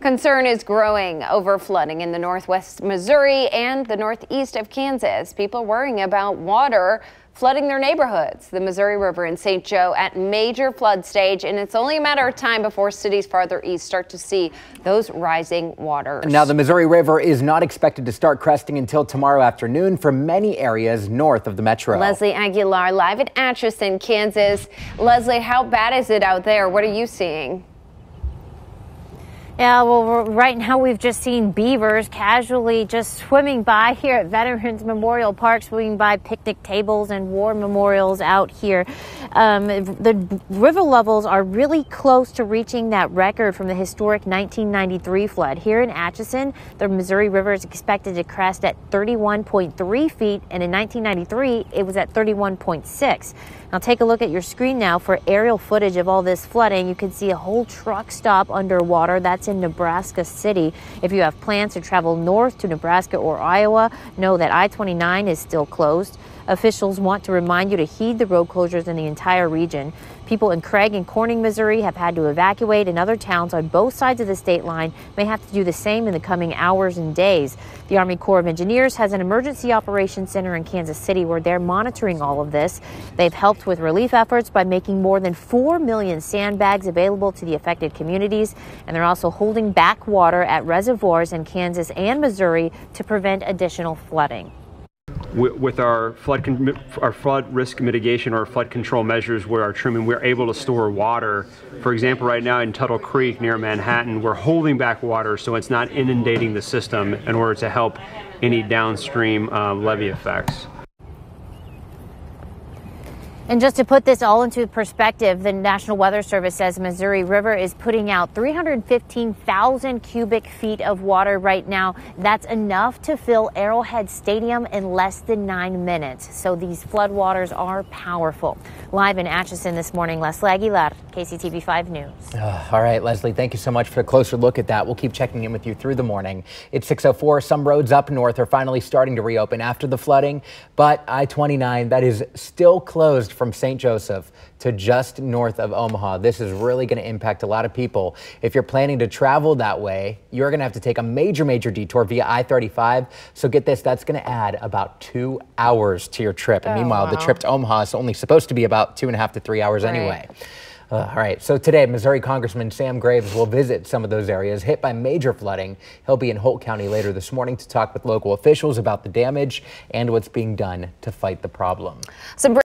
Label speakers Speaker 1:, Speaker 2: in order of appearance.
Speaker 1: Concern is growing over flooding in the northwest Missouri and the northeast of Kansas. People worrying about water flooding their neighborhoods. The Missouri River in St. Joe at major flood stage, and it's only a matter of time before cities farther east start to see those rising waters.
Speaker 2: Now, the Missouri River is not expected to start cresting until tomorrow afternoon for many areas north of the metro.
Speaker 1: Leslie Aguilar live in Atchison, Kansas. Leslie, how bad is it out there? What are you seeing?
Speaker 3: Yeah, well, right now we've just seen beavers casually just swimming by here at Veterans Memorial Park, swimming by picnic tables and war memorials out here. The river levels are really close to reaching that record from the historic 1993 flood. Here in Atchison, the Missouri River is expected to crest at 31.3 feet, and in 1993, it was at 31.6. Now take a look at your screen now for aerial footage of all this flooding. You can see a whole truck stop underwater. That's in Nebraska City. If you have plans to travel north to Nebraska or Iowa, know that I-29 is still closed. Officials want to remind you to heed the road closures in the entire region. People in Craig and Corning, Missouri have had to evacuate, and other towns on both sides of the state line may have to do the same in the coming hours and days. The Army Corps of Engineers has an emergency operations center in Kansas City where they're monitoring all of this. They've helped with relief efforts by making more than 4 million sandbags available to the affected communities, and they're also holding back water at reservoirs in Kansas and Missouri to prevent additional flooding.
Speaker 4: With our flood risk mitigation or flood control measures where our trimming, we're able to store water. For example, right now in Tuttle Creek near Manhattan, we're holding back water so it's not inundating the system in order to help any downstream levee effects.
Speaker 3: And just to put this all into perspective, the National Weather Service says Missouri River is putting out 315,000 cubic feet of water right now. That's enough to fill Arrowhead Stadium in less than 9 minutes. So these floodwaters are powerful. Live in Atchison this morning, Leslie Aguilar, KCTV 5 News.
Speaker 2: All right, Leslie, thank you so much for a closer look at that. We'll keep checking in with you through the morning. It's 6:04. Some roads up north are finally starting to reopen after the flooding, but I-29, that is still closed from St. Joseph to just north of Omaha. This is really going to impact a lot of people. If you're planning to travel that way, you're going to have to take a major detour via I-35. So get this, that's going to add about 2 hours to your trip. And meanwhile, the trip to Omaha is only supposed to be about 2.5 to 3 hours anyway. All right, so today, Missouri Congressman Sam Graves will visit some of those areas hit by major flooding. He'll be in Holt County later this morning to talk with local officials about the damage and what's being done to fight the problem.